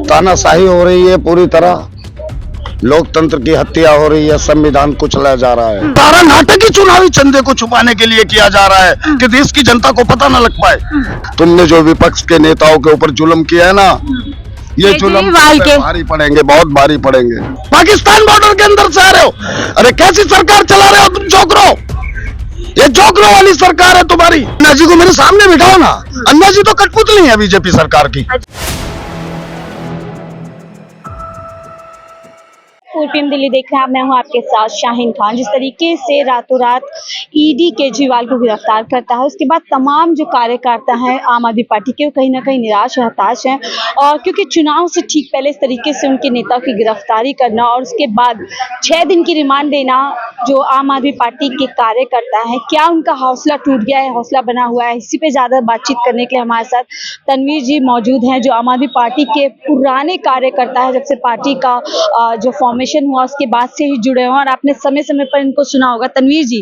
तानाशाही हो रही है पूरी तरह, लोकतंत्र की हत्या हो रही है, संविधान कुचला जा रहा है। सारा नाटक ही चुनावी चंदे को छुपाने के लिए किया जा रहा है कि देश की जनता को पता न लग पाए। तुमने जो विपक्ष के नेताओं के ऊपर जुल्म किया है ना, ये जुल्म भारी पड़ेंगे, बहुत भारी पड़ेंगे। पाकिस्तान बॉर्डर के अंदर से आ रहे हो, अरे कैसी सरकार चला रहे हो तुम? जोकरो, ये जोकरो वाली सरकार है तुम्हारी। अन्ना जी को मेरे सामने बिठाओ ना, अन्ना जी तो कठपुतली है बीजेपी सरकार की। फुल फिल्म दिल्ली देख रहे हैं, मैं हूं आपके साथ शाहीन खान। जिस तरीके से रातों रात ईडी केजरीवाल को गिरफ्तार करता है, उसके बाद तमाम जो कार्यकर्ता हैं आम आदमी पार्टी के, वो कहीं ना कहीं निराश और हताश हैं। और क्योंकि चुनाव से ठीक पहले इस तरीके से उनके नेता की गिरफ्तारी करना और उसके बाद 6 दिन की रिमांड देना जो आम आदमी पार्टी के कार्यकर्ता हैं, क्या उनका हौसला टूट गया है, हौसला बना हुआ है? इसी पे ज़्यादा बातचीत करने के लिए हमारे साथ तनवीर जी मौजूद हैं, जो आम आदमी पार्टी के पुराने कार्यकर्ता है। जब से पार्टी का जो फॉर्मेशन हुआ उसके बाद से ही जुड़े हुए, और आपने समय समय पर इनको सुना होगा। तनवीर जी,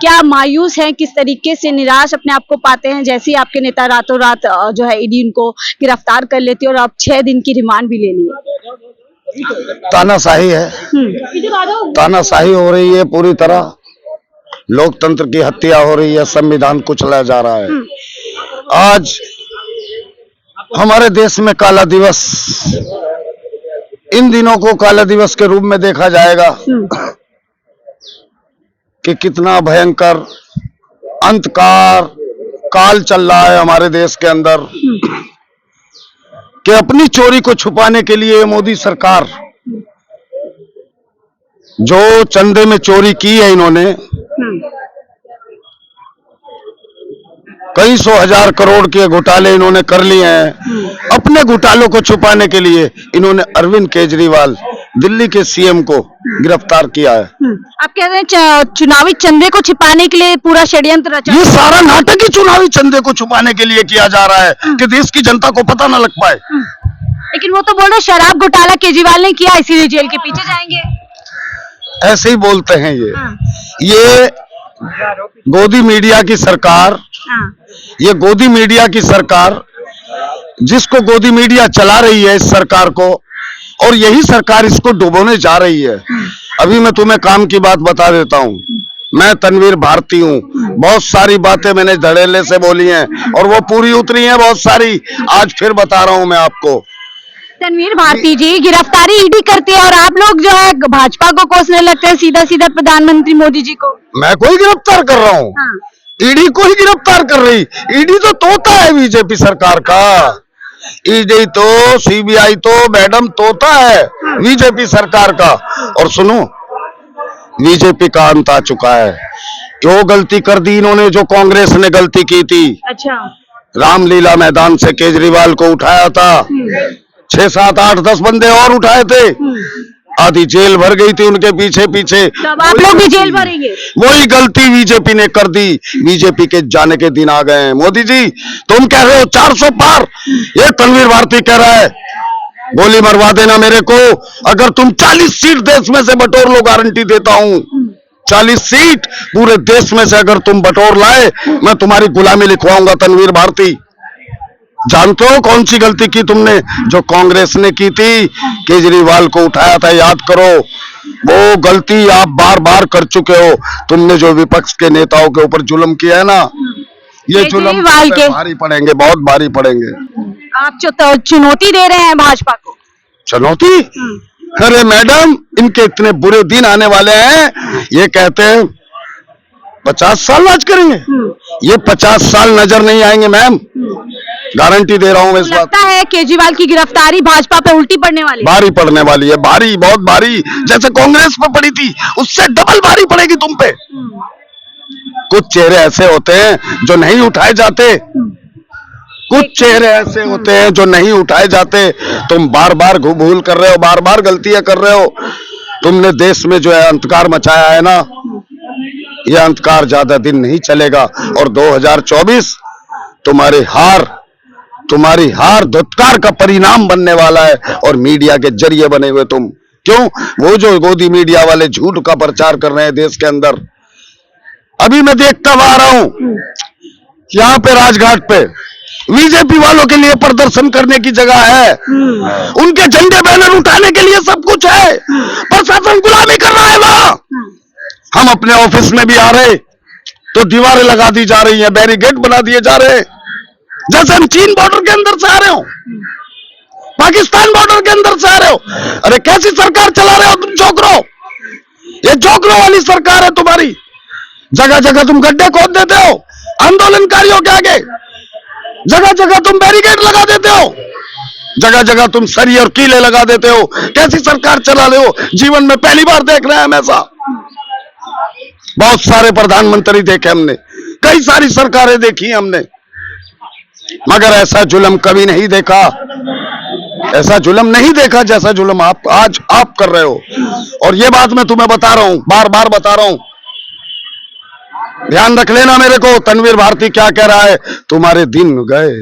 क्या मायूस हैं, किस तरीके से निराश अपने आप को पाते हैं जैसे ही आपके नेता रातों रात जो है ईडी उनको गिरफ्तार कर लेती है और अब 6 दिन की रिमांड भी ले ली है? तानाशाही है, तानाशाही हो रही है पूरी तरह, लोकतंत्र की हत्या हो रही है, संविधान कुचला जा रहा है। आज हमारे देश में काला दिवस, इन दिनों को काला दिवस के रूप में देखा जाएगा कि कितना भयंकर अंधकार काल चल रहा है हमारे देश के अंदर, कि अपनी चोरी को छुपाने के लिए मोदी सरकार जो चंदे में चोरी की है, इन्होंने कई 100,000 करोड़ के घोटाले इन्होंने कर लिए हैं। अपने घोटालों को छुपाने के लिए इन्होंने अरविंद केजरीवाल दिल्ली के सीएम को गिरफ्तार किया है। आप कह रहे हैं चुनावी चंदे को छिपाने के लिए पूरा षड्यंत्र रचा? ये सारा नाटक ही चुनावी चंदे को छुपाने के लिए किया जा रहा है कि देश की जनता को पता न लग पाए। लेकिन वो तो बोल रहे शराब घोटाला केजरीवाल ने किया, इसीलिए जेल के पीछे जाएंगे। ऐसे ही बोलते हैं ये गोदी मीडिया की सरकार, ये गोदी मीडिया की सरकार, जिसको गोदी मीडिया चला रही है इस सरकार को, और यही सरकार इसको डुबोने जा रही है। अभी मैं तुम्हें काम की बात बता देता हूँ। मैं तनवीर भारती हूँ, बहुत सारी बातें मैंने धड़ेले से बोली हैं और वो पूरी उतरी हैं बहुत सारी, आज फिर बता रहा हूँ मैं आपको। तनवीर भारती जी, गिरफ्तारी ईडी करती है और आप लोग जो है भाजपा को कोसने लगते हैं सीधा सीधा प्रधानमंत्री मोदी जी को। मैं कोई गिरफ्तार कर रहा हूँ? ईडी को ही गिरफ्तार कर रही। ईडी तो तोता है बीजेपी सरकार का, ईडी तो, सीबीआई तो मैडम तोता है बीजेपी सरकार का। और सुनो, बीजेपी का अंत आ चुका है। जो गलती कर दी इन्होंने, जो कांग्रेस ने गलती की थी। अच्छा, रामलीला मैदान से केजरीवाल को उठाया था, 6, 7, 8, 10 बंदे और उठाए थे, आधी जेल भर गई थी उनके पीछे पीछे। तब आप लोग भी जेल भरेंगे? वही गलती बीजेपी ने कर दी। बीजेपी के जाने के दिन आ गए हैं। मोदी जी, तुम कह रहे हो 400 पार, ये तनवीर भारती कह रहा है गोली मरवा देना मेरे को। अगर तुम 40 सीट देश में से बटोर लो, गारंटी देता हूं 40 सीट पूरे देश में से अगर तुम बटोर लाए, मैं तुम्हारी गुलामी लिखवाऊंगा। तनवीर भारती, जानते हो कौन सी गलती की तुमने? जो कांग्रेस ने की थी, केजरीवाल को उठाया था, याद करो। वो गलती आप बार बार कर चुके हो। तुमने जो विपक्ष के नेताओं के ऊपर जुल्म किया है ना, ये जुल्म भारी पड़ेंगे, बहुत भारी पड़ेंगे। आप चुनौती दे रहे हैं भाजपा को? चुनौती? अरे मैडम, इनके इतने बुरे दिन आने वाले हैं। ये कहते हैं 50 साल राज करेंगे, ये 50 साल नजर नहीं आएंगे मैम, गारंटी दे रहा हूँ इस बात। लगता है केजरीवाल की गिरफ्तारी भाजपा पे उल्टी पड़ने वाली, भारी पड़ने वाली है, भारी, बहुत भारी। जैसे कांग्रेस पे पड़ी थी, उससे डबल भारी पड़ेगी तुम पे। कुछ चेहरे ऐसे होते हैं जो नहीं उठाए जाते, कुछ चेहरे ऐसे होते हैं जो नहीं उठाए जाते। तुम बार बार भूल कर रहे हो, बार बार गलतियां कर रहे हो। तुमने देश में जो है अंधकार मचाया है ना, यह अंधकार ज्यादा दिन नहीं चलेगा और 2024 तुम्हारी हार धुतकार का परिणाम बनने वाला है। और मीडिया के जरिए बने हुए तुम, क्यों वो जो गोदी मीडिया वाले झूठ का प्रचार कर रहे हैं देश के अंदर। अभी मैं देखता आ रहा हूं यहाँ पे राजघाट पे बीजेपी वालों के लिए प्रदर्शन करने की जगह है, उनके झंडे बैनर उठाने के लिए सब कुछ है। प्रशासन गुलामी कर रहा है वहां। हम अपने ऑफिस में भी आ रहे तो दीवारें लगा दी जा रही हैं, बैरिकेड बना दिए जा रहे हैं, जैसे हम चीन बॉर्डर के अंदर से आ रहे हो, पाकिस्तान बॉर्डर के अंदर से आ रहे हो। अरे कैसी सरकार चला रहे हो तुम जोकरो? ये जोकरो वाली सरकार है तुम्हारी। जगह जगह तुम गड्ढे खोद देते हो आंदोलनकारियों के आगे, जगह जगह तुम बैरिकेड लगा देते हो, जगह जगह तुम सरी और कीले लगा देते हो। कैसी सरकार चला रहे हो? जीवन में पहली बार देख रहे हैं हम ऐसा। बहुत सारे प्रधानमंत्री देखे हमने, कई सारी सरकारें देखी हमने, मगर ऐसा जुल्म कभी नहीं देखा, ऐसा जुल्म नहीं देखा जैसा जुल्म आज आप कर रहे हो। और ये बात मैं तुम्हें बता रहा हूं, बार बार बता रहा हूं, ध्यान रख लेना मेरे को। तनवीर भारती क्या कह रहा है? तुम्हारे दिन गए,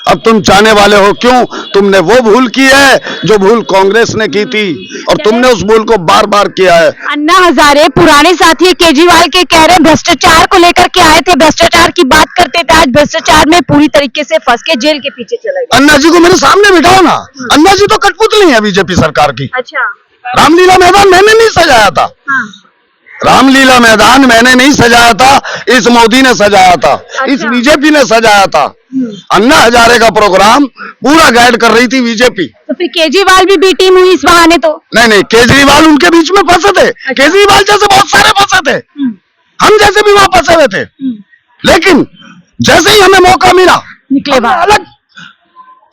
अब तुम जाने वाले हो। क्यों? तुमने वो भूल की है जो भूल कांग्रेस ने की थी, और तुमने उस भूल को बार बार किया है। अन्ना हजारे पुराने साथी केजरीवाल के कह रहे हैं भ्रष्टाचार को लेकर के आए थे, भ्रष्टाचार की बात करते थे, आज भ्रष्टाचार में पूरी तरीके से फंस के जेल के पीछे चले गए। अन्ना जी को मेरे सामने बिठाओ ना। अन्ना जी तो कठपुतली है बीजेपी सरकार की। अच्छा, रामलीला मैदान मैंने नहीं सजाया था, रामलीला मैदान मैंने नहीं सजाया था, इस मोदी ने सजाया था, इस बीजेपी ने सजाया था। अन्ना हजारे का प्रोग्राम पूरा गाइड कर रही थी बीजेपी। तो फिर केजरीवाल भी बी टीम हुई इस बहाने तो? नहीं, केजरीवाल उनके बीच में फंसे थे। केजरीवाल जैसे बहुत सारे फंसे थे, हम जैसे भी वहां फंसे हुए थे, लेकिन जैसे ही हमें मौका मिला निकले अलग,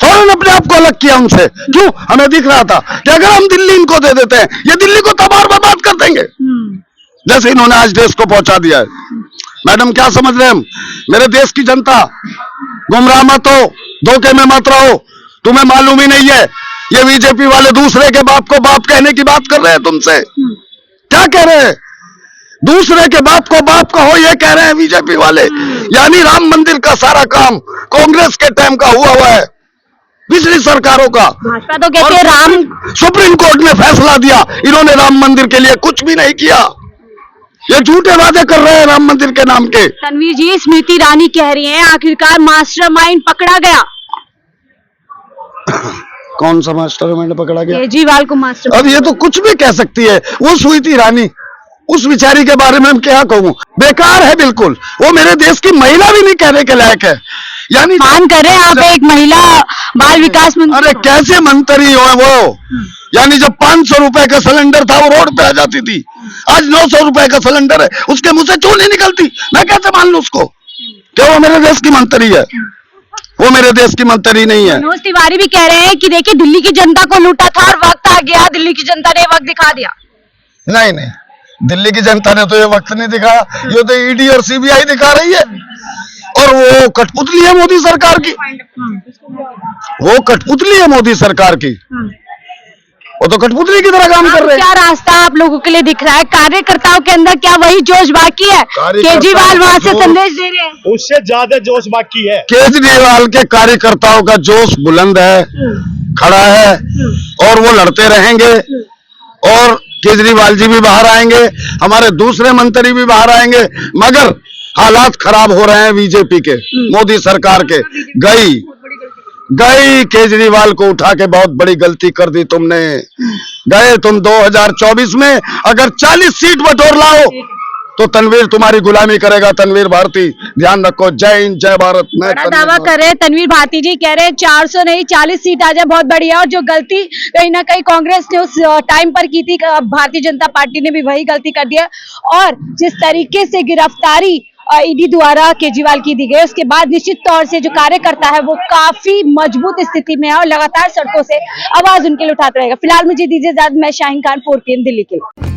फौरन अपने आप को अलग किया उनसे। क्यों? हमें दिख रहा था कि अगर हम दिल्ली इनको दे देते हैं, ये दिल्ली को तबाह बर्बाद कर देंगे, जैसे इन्होंने आज देश को पहुंचा दिया है। मैडम क्या समझ रहे हैं हम? मेरे देश की जनता, गुमराह मत हो, धोखे में मत रहो, तुम्हें मालूम ही नहीं है। ये बीजेपी वाले दूसरे के बाप को बाप कहने की बात कर रहे हैं तुमसे। क्या कह रहे हैं? दूसरे के बाप को बाप कहो, ये कह रहे हैं बीजेपी वाले। यानी राम मंदिर का सारा काम कांग्रेस के टाइम का हुआ है, पिछली सरकारों का। भाजपा तो कहते हैं राम, सुप्रीम कोर्ट ने फैसला दिया, इन्होंने राम मंदिर के लिए कुछ भी नहीं किया। ये झूठे वादे कर रहे हैं राम मंदिर के नाम के। तनवीर जी, स्मृति ईरानी कह रही हैं आखिरकार मास्टरमाइंड पकड़ा गया। कौन सा मास्टरमाइंड पकड़ा गया? केजरीवाल को मास्टर। अब ये तो कुछ भी कह सकती है। वो स्मृति ईरानी, उस बेचारी के बारे में हम क्या कहूँ, बेकार है बिल्कुल। वो मेरे देश की महिला भी नहीं कहने के लायक है। यानी मान कर रहे हैं आप एक महिला बाल विकास मंत्री। अरे कैसे मंत्री हो वो? यानी जब 500 रुपए का सिलेंडर था वो रोड पे आ जाती थी, आज 900 रुपए का सिलेंडर है, उसके मुंह से चूं नहीं निकलती। मैं कैसे मान लूं उसको? क्या वो मेरे देश की मंत्री है? वो मेरे देश की मंत्री नहीं है। मनोज तिवारी भी कह रहे हैं कि देखिए दिल्ली की जनता को लूटा था और वक्त आ गया, दिल्ली की जनता ने वक्त दिखा दिया। नहीं, दिल्ली की जनता ने तो ये वक्त नहीं दिखाया, ये तो ईडी और सीबीआई दिखा रही है। और वो कठपुतली है मोदी सरकार की, वो कठपुतली है मोदी सरकार की, वो तो कठपुतली की तरह काम कर रहे हैं। क्या रास्ता आप लोगों के लिए दिख रहा है? कार्यकर्ताओं के अंदर क्या वही जोश बाकी है? केजरीवाल वहां से संदेश दे रहे हैं, उससे ज्यादा जोश बाकी है। केजरीवाल के कार्यकर्ताओं का जोश बुलंद है, खड़ा है, और वो लड़ते रहेंगे। और केजरीवाल जी भी बाहर आएंगे, हमारे दूसरे मंत्री भी बाहर आएंगे, मगर हालात खराब हो रहे हैं बीजेपी के, मोदी सरकार के। गई केजरीवाल को उठा के बहुत बड़ी गलती कर दी तुमने। गए तुम 2024 में, अगर 40 सीट बटोर लाओ तो तनवीर तुम्हारी गुलामी करेगा। तनवीर भारती, ध्यान रखो। जय हिंद, जय भारत। मैं दावा कर रहे हैं तनवीर भारती जी, कह रहे हैं 400 नहीं 40 सीट आ जाए बहुत बढ़िया। और जो गलती कहीं ना कहीं कांग्रेस ने उस टाइम पर की थी, भारतीय जनता पार्टी ने भी वही गलती कर दिया। और जिस तरीके से गिरफ्तारी ईडी द्वारा केजरीवाल की दी गई, उसके बाद निश्चित तौर से जो कार्यकर्ता है वो काफी मजबूत स्थिति में है और लगातार सड़कों से आवाज उनके लिए उठाता रहेगा। फिलहाल मुझे दीजिए इजाजत, मैं शाहीन खान, 4 PM दिल्ली के लिए।